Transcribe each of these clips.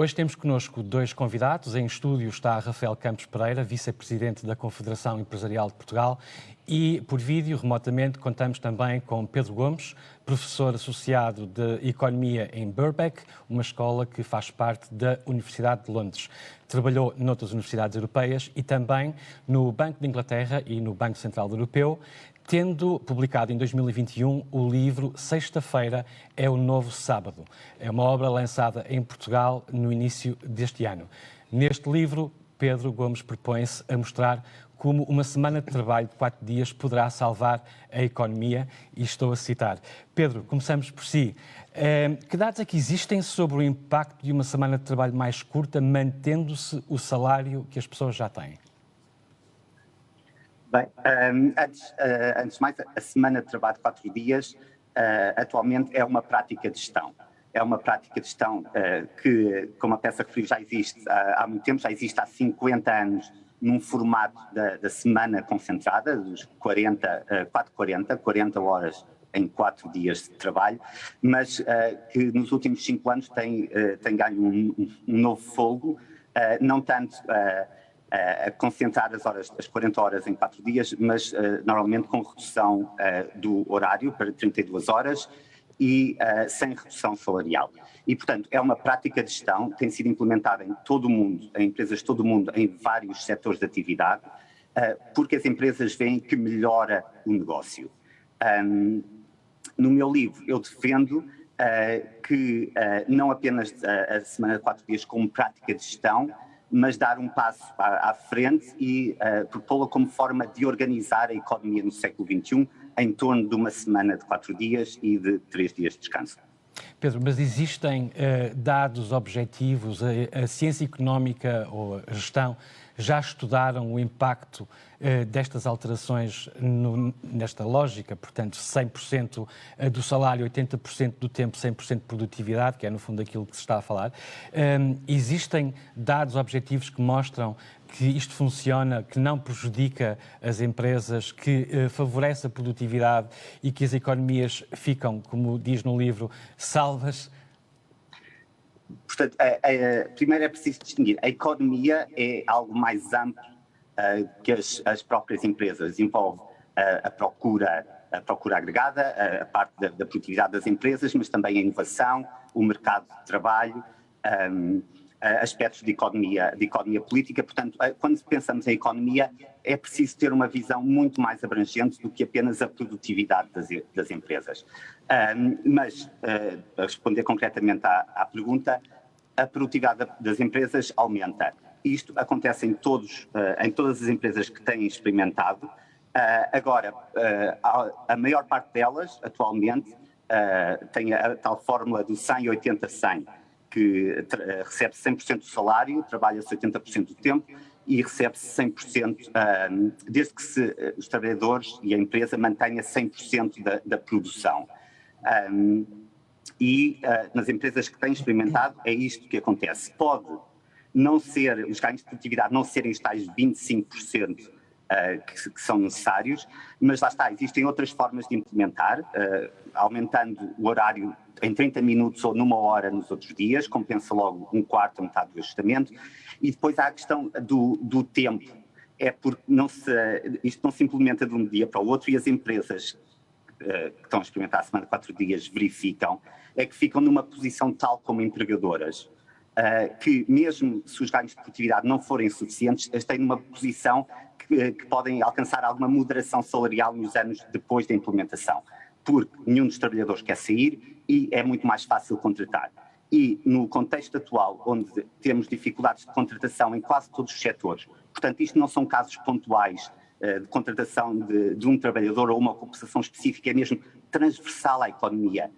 Hoje temos connosco dois convidados. Em estúdio está Rafael Campos Pereira, vice-presidente da Confederação Empresarial de Portugal, e por vídeo, remotamente, contamos também com Pedro Gomes, professor associado de Economia em Birkbeck, uma escola que faz parte da Universidade de Londres. Trabalhou noutras universidades europeias e também no Banco de Inglaterra e no Banco Central Europeu, tendo publicado em 2021 o livro Sexta-feira é o Novo Sábado. É uma obra lançada em Portugal no início deste ano. Neste livro, Pedro Gomes propõe-se a mostrar como uma semana de trabalho de 4 dias poderá salvar a economia, e estou a citar. Pedro, começamos por si. Que dados é que existem sobre o impacto de uma semana de trabalho mais curta, mantendo-se o salário que as pessoas já têm? Bem, antes de mais, a semana de trabalho de 4 dias atualmente é uma prática de gestão. É uma prática de gestão que, como a peça referiu, já existe há muito tempo, já existe há 50 anos num formato da semana concentrada, dos 40 horas em 4 dias de trabalho, mas que nos últimos 5 anos tem ganho um novo fogo, não tanto a concentrar as 40 horas em 4 dias, mas normalmente com redução do horário para 32 horas e sem redução salarial. E, portanto, é uma prática de gestão, tem sido implementada em todo o mundo, em empresas de todo o mundo, em vários setores de atividade, porque as empresas veem que melhora o negócio. No meu livro, eu defendo que não apenas a semana de 4 dias como prática de gestão, mas dar um passo à frente e propô-la como forma de organizar a economia no século XXI em torno de uma semana de 4 dias e de 3 dias de descanso. Pedro, mas existem dados objetivos, a ciência económica ou a gestão já estudaram o impacto destas alterações nesta lógica, portanto 100% do salário, 80% do tempo, 100% de produtividade, que é no fundo aquilo que se está a falar. Existem dados objetivos que mostram que isto funciona, que não prejudica as empresas, que favorece a produtividade e que as economias ficam, como diz no livro, salvas? Portanto, primeiro é preciso distinguir. A economia é algo mais amplo que as próprias empresas. Envolve a procura agregada, a parte da produtividade das empresas, mas também a inovação, o mercado de trabalho, aspectos de economia política. Portanto, quando pensamos em economia, é preciso ter uma visão muito mais abrangente do que apenas a produtividade das empresas. Mas, a responder concretamente à pergunta, a produtividade das empresas aumenta. Isto acontece em todas as empresas que têm experimentado. Agora, a maior parte delas, atualmente, tem a tal fórmula do 100-80-100, que recebe 100% do salário, trabalha-se 80% do tempo e recebe-se 100%, desde que os trabalhadores e a empresa mantenham 100% da produção. Nas empresas que têm experimentado, é isto que acontece. Pode não ser, os ganhos de produtividade não serem os tais 25% que são necessários, mas lá está, existem outras formas de implementar, aumentando o horário em 30 minutos ou numa hora nos outros dias, compensa logo um quarto, a metade do ajustamento. E depois há a questão do tempo, é porque isto não se implementa de um dia para o outro e as empresas que estão a experimentar a semana de 4 dias verificam, é que ficam numa posição tal como empregadoras, que mesmo se os ganhos de produtividade não forem suficientes, têm numa posição que podem alcançar alguma moderação salarial nos anos depois da implementação, porque nenhum dos trabalhadores quer sair e é muito mais fácil contratar. E no contexto atual, onde temos dificuldades de contratação em quase todos os setores, portanto isto não são casos pontuais de contratação de um trabalhador ou uma ocupação específica, é mesmo transversal à economia.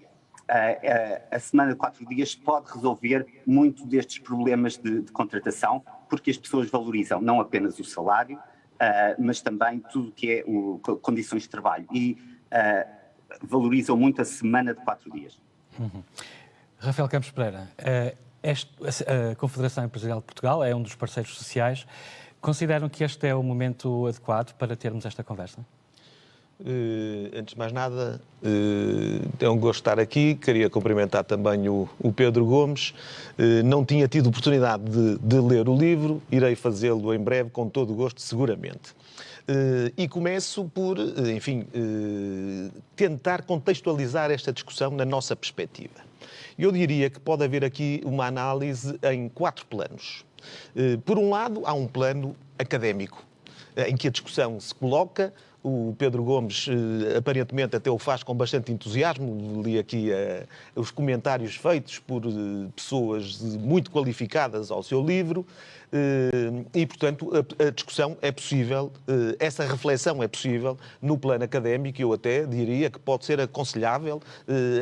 A semana de 4 dias pode resolver muito destes problemas de contratação, porque as pessoas valorizam não apenas o salário, mas também tudo que é condições de trabalho e valorizam muito a semana de 4 dias. Rafael Campos Pereira, a Confederação Empresarial de Portugal é um dos parceiros sociais. Consideram que este é o momento adequado para termos esta conversa? Antes de mais nada, é um gosto estar aqui. Queria cumprimentar também o Pedro Gomes. Não tinha tido oportunidade de ler o livro, irei fazê-lo em breve, com todo o gosto, seguramente. E começo por, enfim, tentar contextualizar esta discussão na nossa perspectiva. Eu diria que pode haver aqui uma análise em 4 planos. Por um lado, há um plano académico, em que a discussão se coloca. O Pedro Gomes, aparentemente, até o faz com bastante entusiasmo. Li aqui os comentários feitos por pessoas muito qualificadas ao seu livro. E, portanto, a discussão é possível, essa reflexão é possível no plano académico. Eu até diria que pode ser aconselhável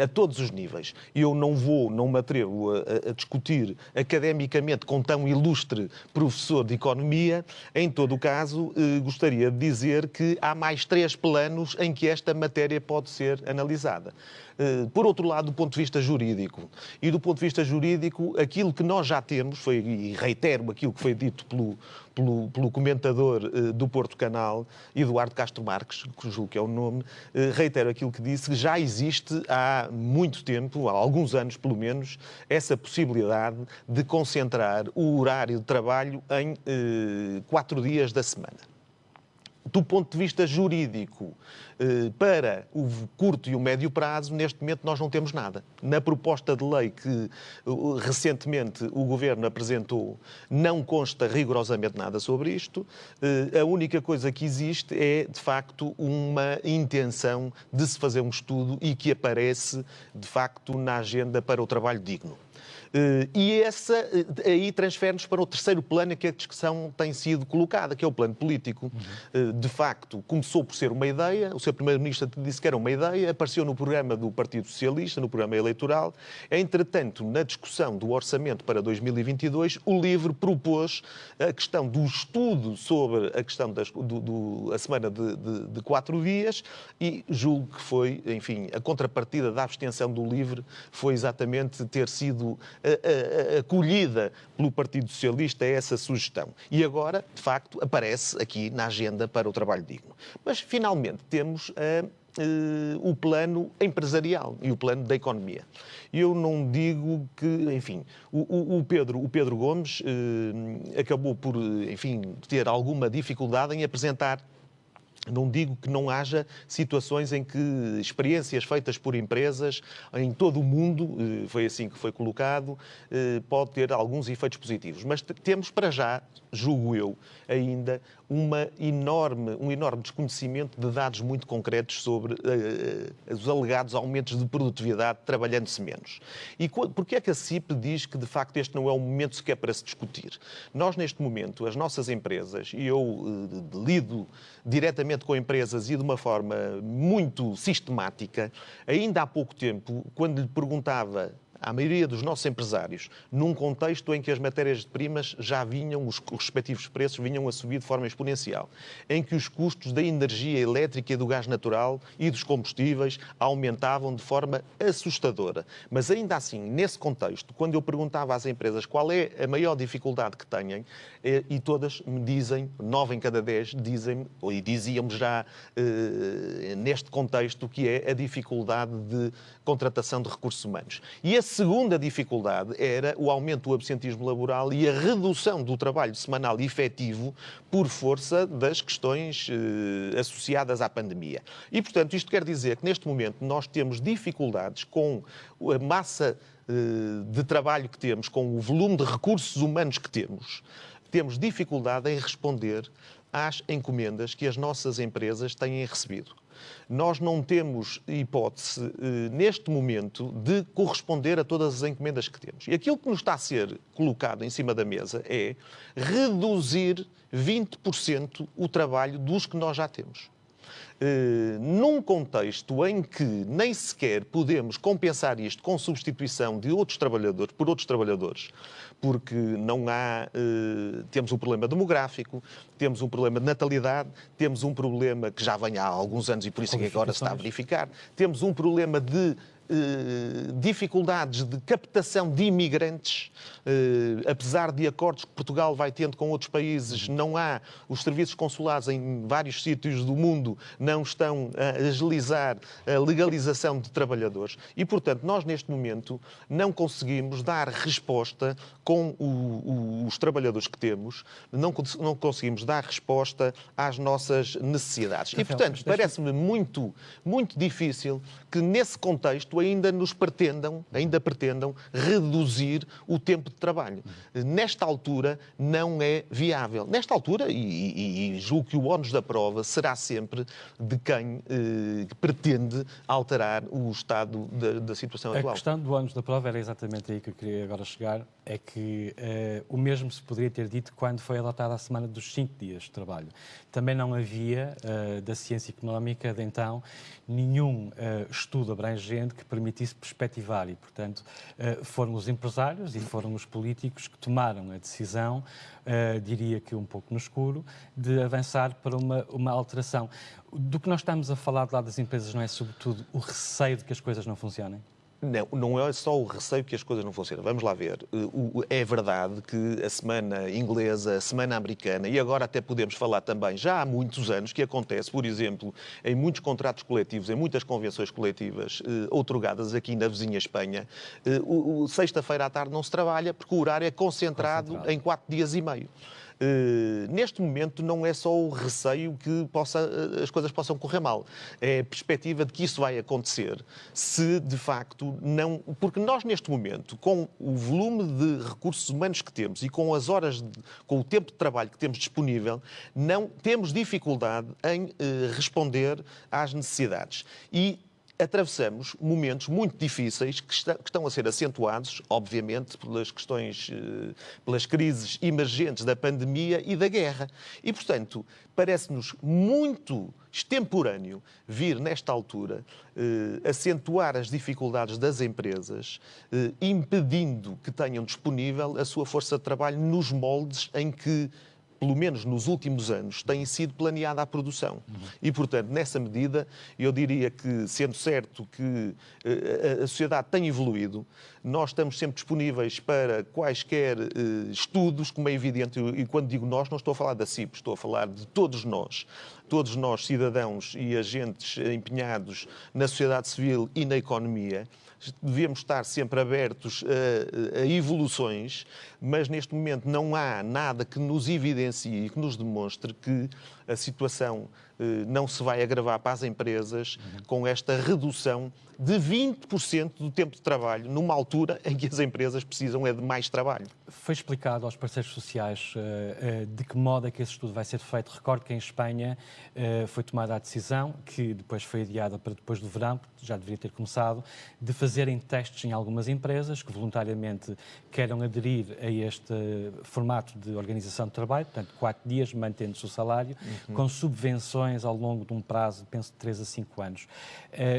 a todos os níveis. Eu não me atrevo a discutir academicamente com tão ilustre professor de economia. Em todo o caso, gostaria de dizer que há mais 3 planos em que esta matéria pode ser analisada. Por outro lado, do ponto de vista jurídico. E do ponto de vista jurídico, aquilo que nós já temos, e reitero aquilo que foi dito pelo comentador do Porto Canal, Eduardo Castro Marques, que julgo que é o nome, reitero aquilo que disse, que já existe há muito tempo, há alguns anos pelo menos, essa possibilidade de concentrar o horário de trabalho em 4 dias da semana. Do ponto de vista jurídico, para o curto e o médio prazo, neste momento nós não temos nada. Na proposta de lei que recentemente o Governo apresentou, não consta rigorosamente nada sobre isto. A única coisa que existe é, de facto, uma intenção de se fazer um estudo e que aparece, de facto, na agenda para o trabalho digno. E essa aí transfere-nos para o terceiro plano em que a discussão tem sido colocada, que é o plano político. De facto, começou por ser uma ideia, o Sr. Primeiro-Ministro disse que era uma ideia, apareceu no programa do Partido Socialista, no programa eleitoral. Entretanto, na discussão do orçamento para 2022, o LIVRE propôs a questão do estudo sobre a questão a semana de 4 dias e julgo que foi, enfim, a contrapartida da abstenção do LIVRE foi exatamente ter sido acolhida pelo Partido Socialista essa sugestão. E agora, de facto, aparece aqui na agenda para o trabalho digno. Mas, finalmente, temos o plano empresarial e o plano da economia. Eu não digo que, enfim, o Pedro Gomes acabou por, enfim, ter alguma dificuldade em apresentar. Não digo que não haja situações em que experiências feitas por empresas em todo o mundo, foi assim que foi colocado, pode ter alguns efeitos positivos. Mas temos para já, julgo eu, ainda um enorme desconhecimento de dados muito concretos sobre os alegados aumentos de produtividade trabalhando-se menos. E porquê é que a CIP diz que, de facto, este não é o momento sequer para se discutir? Nós, neste momento, as nossas empresas, e eu lido diretamente com empresas e de uma forma muito sistemática, ainda há pouco tempo, quando lhe perguntava à maioria dos nossos empresários, num contexto em que as matérias-primas já vinham, os respectivos preços vinham a subir de forma exponencial, em que os custos da energia elétrica e do gás natural e dos combustíveis aumentavam de forma assustadora. Mas ainda assim, nesse contexto, quando eu perguntava às empresas qual é a maior dificuldade que têm, e todas me dizem, 9 em cada 10 dizem-me, e diziam-me já neste contexto, que é a dificuldade de contratação de recursos humanos. E a segunda dificuldade era o aumento do absentismo laboral e a redução do trabalho semanal efetivo por força das questões associadas à pandemia. E, portanto, isto quer dizer que, neste momento, nós temos dificuldades com a massa de trabalho que temos, com o volume de recursos humanos que temos dificuldade em responder às encomendas que as nossas empresas têm recebido. Nós não temos hipótese, neste momento, de corresponder a todas as encomendas que temos. E aquilo que nos está a ser colocado em cima da mesa é reduzir 20% o trabalho dos que nós já temos. Num contexto em que nem sequer podemos compensar isto com substituição de outros trabalhadores por outros trabalhadores, porque não há... temos um problema demográfico, temos um problema de natalidade, temos um problema que já vem há alguns anos e por isso é que agora se está a verificar, temos um problema de dificuldades de captação de imigrantes, apesar de acordos que Portugal vai tendo com outros países, não há, os serviços consulares em vários sítios do mundo não estão a agilizar a legalização de trabalhadores e, portanto, nós neste momento não conseguimos dar resposta com os trabalhadores que temos, não conseguimos dar resposta às nossas necessidades. E, portanto, parece-me muito, muito difícil que nesse contexto ainda pretendam reduzir o tempo de trabalho. Nesta altura não é viável. Nesta altura, e julgo que o ónus da prova será sempre de quem pretende alterar o estado da situação atual. A questão do ónus da prova era exatamente aí que eu queria agora chegar, é que o mesmo se poderia ter dito quando foi adotada a semana dos 5 dias de trabalho. Também não havia, da ciência económica de então, nenhum estudo abrangente que permitisse perspectivar e, portanto, foram os empresários e foram os políticos que tomaram a decisão, diria que um pouco no escuro, de avançar para uma alteração. Do que nós estamos a falar do lado das empresas não é, sobretudo, o receio de que as coisas não funcionem? Não é só o receio que as coisas não funcionam. Vamos lá ver. É verdade que a semana inglesa, a semana americana, e agora até podemos falar também, já há muitos anos, que acontece, por exemplo, em muitos contratos coletivos, em muitas convenções coletivas outorgadas aqui na vizinha Espanha, sexta-feira à tarde não se trabalha porque o horário é concentrado em 4 dias e meio. Neste momento não é só o receio que as coisas possam correr mal, é a perspectiva de que isso vai acontecer se de facto não... Porque nós neste momento, com o volume de recursos humanos que temos e com as horas, com o tempo de trabalho que temos disponível, não temos dificuldade em responder às necessidades. E atravessamos momentos muito difíceis que estão a ser acentuados, obviamente, pelas questões, pelas crises emergentes da pandemia e da guerra. E, portanto, parece-nos muito extemporâneo vir, nesta altura, acentuar as dificuldades das empresas, impedindo que tenham disponível a sua força de trabalho nos moldes em que, pelo menos nos últimos anos, tem sido planeada a produção. E, portanto, nessa medida, eu diria que, sendo certo que a sociedade tem evoluído, nós estamos sempre disponíveis para quaisquer estudos, como é evidente, e quando digo nós, não estou a falar da CIP, estou a falar de todos nós, cidadãos e agentes empenhados na sociedade civil e na economia. Devemos estar sempre abertos a evoluções, mas neste momento não há nada que nos evidencie e que nos demonstre que a situação não se vai agravar para as empresas com esta redução de 20% do tempo de trabalho, numa altura em que as empresas precisam de mais trabalho. Foi explicado aos parceiros sociais de que modo é que esse estudo vai ser feito. Recordo que em Espanha foi tomada a decisão, que depois foi adiada para depois do verão, porque já deveria ter começado, de fazerem testes em algumas empresas que voluntariamente queiram aderir a este formato de organização de trabalho, portanto 4 dias mantendo-se o salário, com subvenções ao longo de um prazo, penso, de 3 a 5 anos.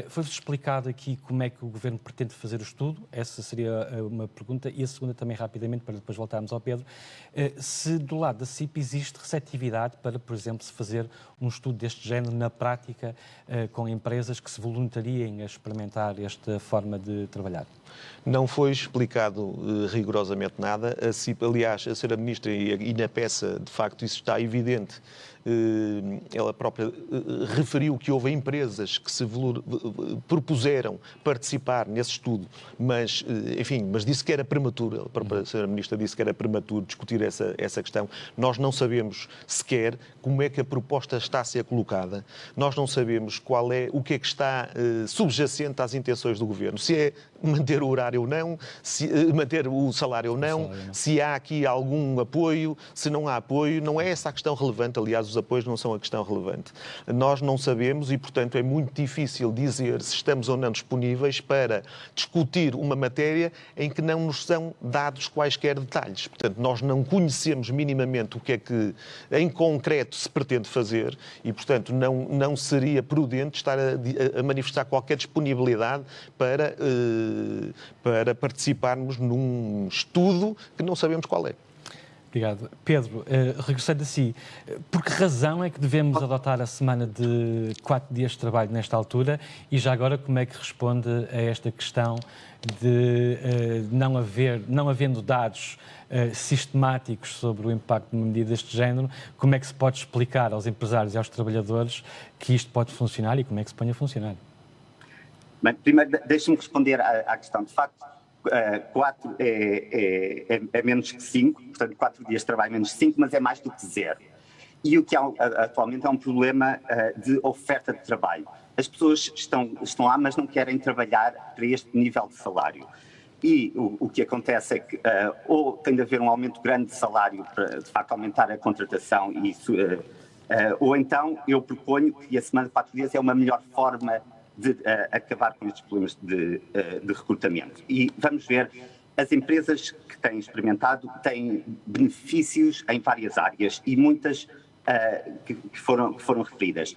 Foi-vos explicado aqui como é que o Governo pretende fazer o estudo? Essa seria uma pergunta. E a segunda também, rapidamente, para depois voltarmos ao Pedro. Se do lado da CIP existe receptividade para, por exemplo, se fazer um estudo deste género na prática com empresas que se voluntariem a experimentar esta forma de trabalhar? Não foi explicado rigorosamente nada. A CIP, aliás, a Sra. Ministra, e na peça, de facto, isso está evidente. Ela própria referiu que houve empresas que se propuseram participar nesse estudo, mas disse que era prematuro. A própria Sra. Ministra disse que era prematuro discutir essa questão. Nós não sabemos sequer como é que a proposta está a ser colocada. Nós não sabemos o que é que está subjacente às intenções do Governo. Se é manter o horário ou não, manter o salário ou não, se há aqui algum apoio, se não há apoio. Não é essa a questão relevante. Aliás, os apoios não são a questão relevante. Nós não sabemos e, portanto, é muito difícil dizer se estamos ou não disponíveis para discutir uma matéria em que não nos são dados quaisquer detalhes. Portanto, nós não conhecemos minimamente o que é que, em concreto, se pretende fazer e, portanto, não seria prudente estar a manifestar qualquer disponibilidade para participarmos num estudo que não sabemos qual é. Obrigado. Pedro, regressando a si, por que razão é que devemos adotar a semana de 4 dias de trabalho nesta altura e já agora como é que responde a esta questão de não havendo dados sistemáticos sobre o impacto de uma medida deste género, como é que se pode explicar aos empresários e aos trabalhadores que isto pode funcionar e como é que se põe a funcionar? Bem, primeiro, deixe-me responder à questão. De facto, 4 é menos que 5, portanto 4 dias de trabalho menos 5, mas é mais do que 0. E o que há atualmente é um problema de oferta de trabalho. As pessoas estão lá, mas não querem trabalhar para este nível de salário. E o que acontece é que ou tem de haver um aumento grande de salário para, de facto, aumentar a contratação, e isso, ou então eu proponho que a semana de 4 dias é uma melhor forma de acabar com estes problemas de recrutamento. E vamos ver, as empresas que têm experimentado têm benefícios em várias áreas e muitas que foram referidas.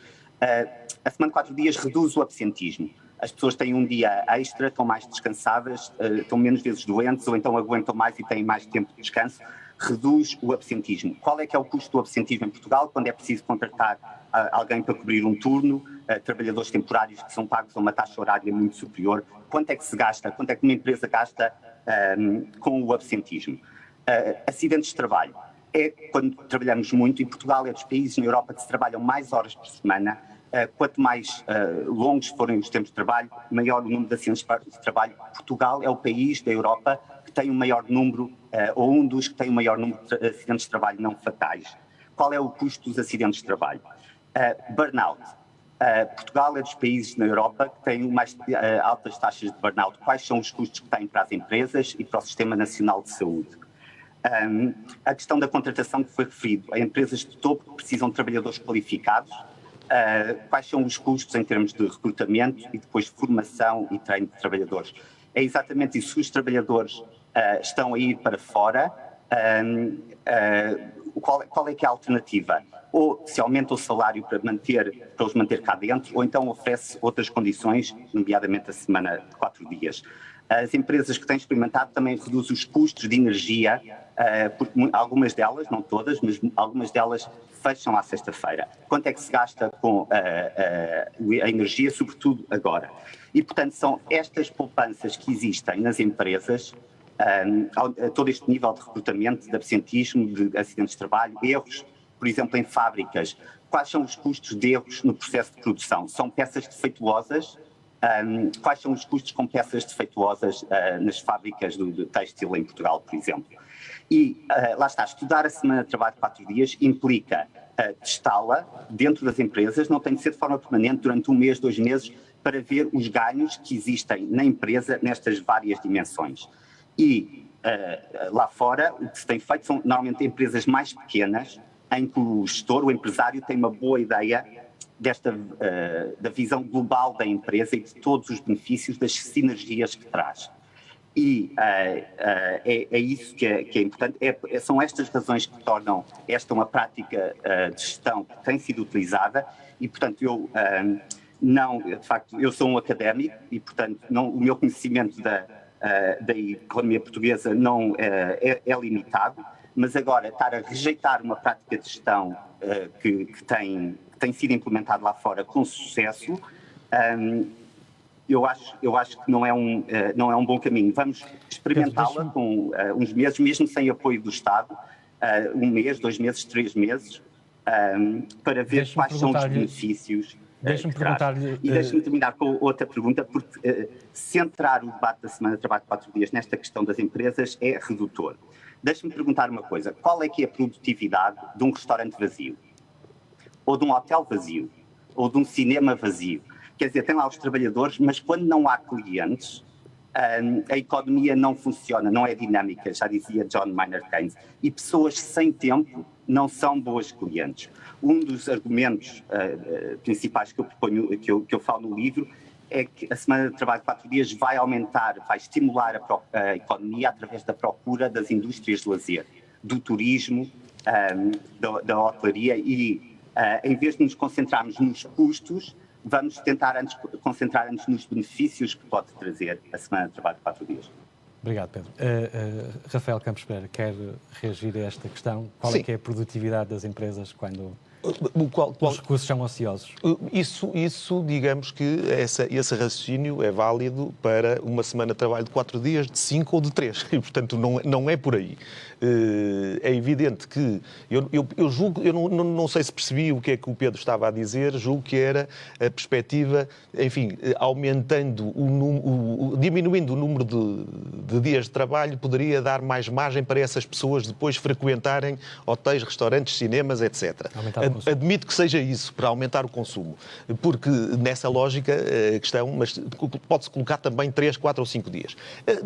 A semana de 4 dias reduz o absentismo. As pessoas têm um dia extra, estão mais descansadas, estão menos vezes doentes ou então aguentam mais e têm mais tempo de descanso. Reduz o absentismo. Qual é que é o custo do absentismo em Portugal quando é preciso contratar alguém para cobrir um turno, trabalhadores temporários que são pagos a uma taxa horária muito superior? Quanto é que se gasta? Quanto é que uma empresa gasta com o absentismo? Acidentes de trabalho. É quando trabalhamos muito, e Portugal é dos países na Europa que se trabalham mais horas por semana. Quanto mais longos forem os tempos de trabalho, maior o número de acidentes de trabalho. Portugal é o país da Europa que tem o maior número, ou um dos que tem o maior número de acidentes de trabalho não fatais. Qual é o custo dos acidentes de trabalho? Burnout. Portugal é dos países na Europa que tem mais altas taxas de burnout. Quais são os custos que têm para as empresas e para o Sistema Nacional de Saúde? A questão da contratação que foi referido. As empresas de topo que precisam de trabalhadores qualificados. Quais são os custos em termos de recrutamento e depois de formação e treino de trabalhadores? É exatamente isso. Se os trabalhadores estão a ir para fora, qual é que é a alternativa? Ou se aumenta o salário para os manter cá dentro, ou então oferece outras condições, nomeadamente a semana de 4 dias. As empresas que têm experimentado também reduzem os custos de energia, porque algumas delas, não todas, mas algumas delas fecham à sexta-feira. Quanto é que se gasta com a energia, sobretudo agora? E, portanto, são estas poupanças que existem nas empresas, a todo este nível de recrutamento, de absentismo, de acidentes de trabalho, erros, por exemplo, em fábricas. Quais são os custos de erros no processo de produção? São peças defeituosas? Quais são os custos com peças defeituosas nas fábricas do têxtil em Portugal, por exemplo? E lá está, estudar a semana de trabalho de 4 dias implica testá-la dentro das empresas, não tem de ser de forma permanente durante 1 mês, 2 meses, para ver os ganhos que existem na empresa nestas várias dimensões. E lá fora, o que se tem feito são normalmente empresas mais pequenas, em que o gestor, o empresário, tem uma boa ideia da visão global da empresa e de todos os benefícios, das sinergias que traz. E é isso que é importante. São estas razões que tornam esta uma prática de gestão que tem sido utilizada e, portanto, de facto, eu sou um académico e, portanto, o meu conhecimento da economia portuguesa não é limitado, mas agora estar a rejeitar uma prática de gestão que tem sido implementada lá fora com sucesso, eu acho que não é um bom caminho. Vamos experimentá-la com uns meses, mesmo sem apoio do Estado, 1 mês, 2 meses, 3 meses, para ver quais são os benefícios. Deixa-me perguntar-lhe... E deixe-me terminar com outra pergunta, porque centrar o debate da semana de trabalho de 4 dias nesta questão das empresas é redutor. Deixe-me perguntar uma coisa, qual é que é a produtividade de um restaurante vazio? Ou de um hotel vazio? Ou de um cinema vazio? Quer dizer, tem lá os trabalhadores, mas quando não há clientes, a economia não funciona, não é dinâmica, já dizia John Maynard Keynes. E pessoas sem tempo não são boas clientes. Um dos argumentos principais que eu proponho, que eu falo no livro, é que a semana de trabalho de 4 dias vai estimular a economia através da procura das indústrias de lazer, do turismo, da hotelaria e, em vez de nos concentrarmos nos custos, vamos tentar concentrar-nos nos benefícios que pode trazer a semana de trabalho de 4 dias. Obrigado, Pedro. Rafael Campos Pereira, quer reagir a esta questão? Qual Sim. é que é a produtividade das empresas quando Qual- os recursos são ociosos? Isso, digamos que esse raciocínio é válido para uma semana de trabalho de 4 dias, de 5 ou de 3. E, portanto, não é por aí. É evidente que... Eu julgo... Eu não sei se percebi o que é que o Pedro estava a dizer. Julgo que era a perspectiva, enfim, aumentando diminuindo o número de dias de trabalho, poderia dar mais margem para essas pessoas depois frequentarem hotéis, restaurantes, cinemas, etc. Admito que seja isso, para aumentar o consumo. Porque nessa lógica, a questão, mas pode-se colocar também 3, 4 ou 5 dias.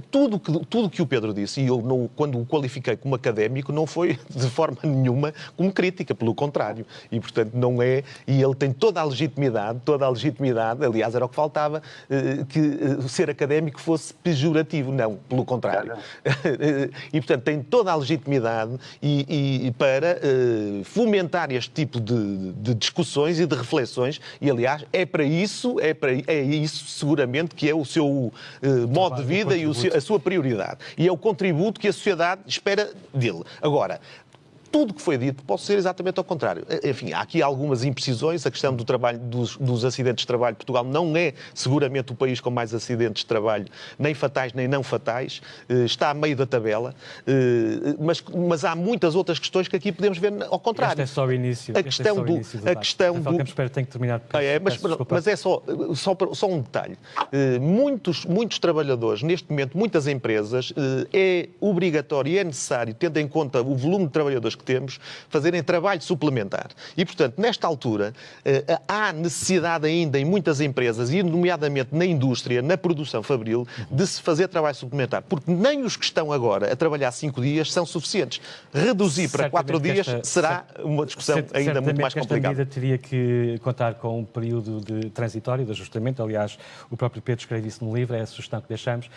Tudo que o Pedro disse, e eu quando o qualifiquei como académico, não foi de forma nenhuma como crítica, pelo contrário. E, portanto, não é... E ele tem toda a legitimidade, aliás, era o que faltava, que ser académico fosse pejorativo. Não, pelo contrário. E, portanto, tem toda a legitimidade e para fomentar este tipo de discussões e de reflexões, e aliás é isso seguramente que é o seu modo de vida e a sua prioridade. E é o contributo que a sociedade espera dele. Agora, tudo que foi dito pode ser exatamente ao contrário. Enfim, há aqui algumas imprecisões. A questão do trabalho, dos acidentes de trabalho. Portugal não é seguramente o país com mais acidentes de trabalho, nem fatais nem não fatais. Está a meio da tabela. Mas há muitas outras questões que aqui podemos ver ao contrário. Este é só o início. A questão do... Rafael Campos Pereira tem que terminar. Mas é só um detalhe. Muitos trabalhadores, neste momento, muitas empresas, é obrigatório e é necessário, tendo em conta o volume de trabalhadores que temos, fazerem trabalho suplementar. E, portanto, nesta altura, há necessidade ainda em muitas empresas, e nomeadamente na indústria, na produção fabril, de se fazer trabalho suplementar. Porque nem os que estão agora a trabalhar 5 dias são suficientes. Reduzir para 4 dias será uma discussão ainda muito mais complicada. Esta medida teria que contar com um período de transitório, de ajustamento. Aliás, o próprio Pedro escreve isso no livro, é a sugestão que deixamos.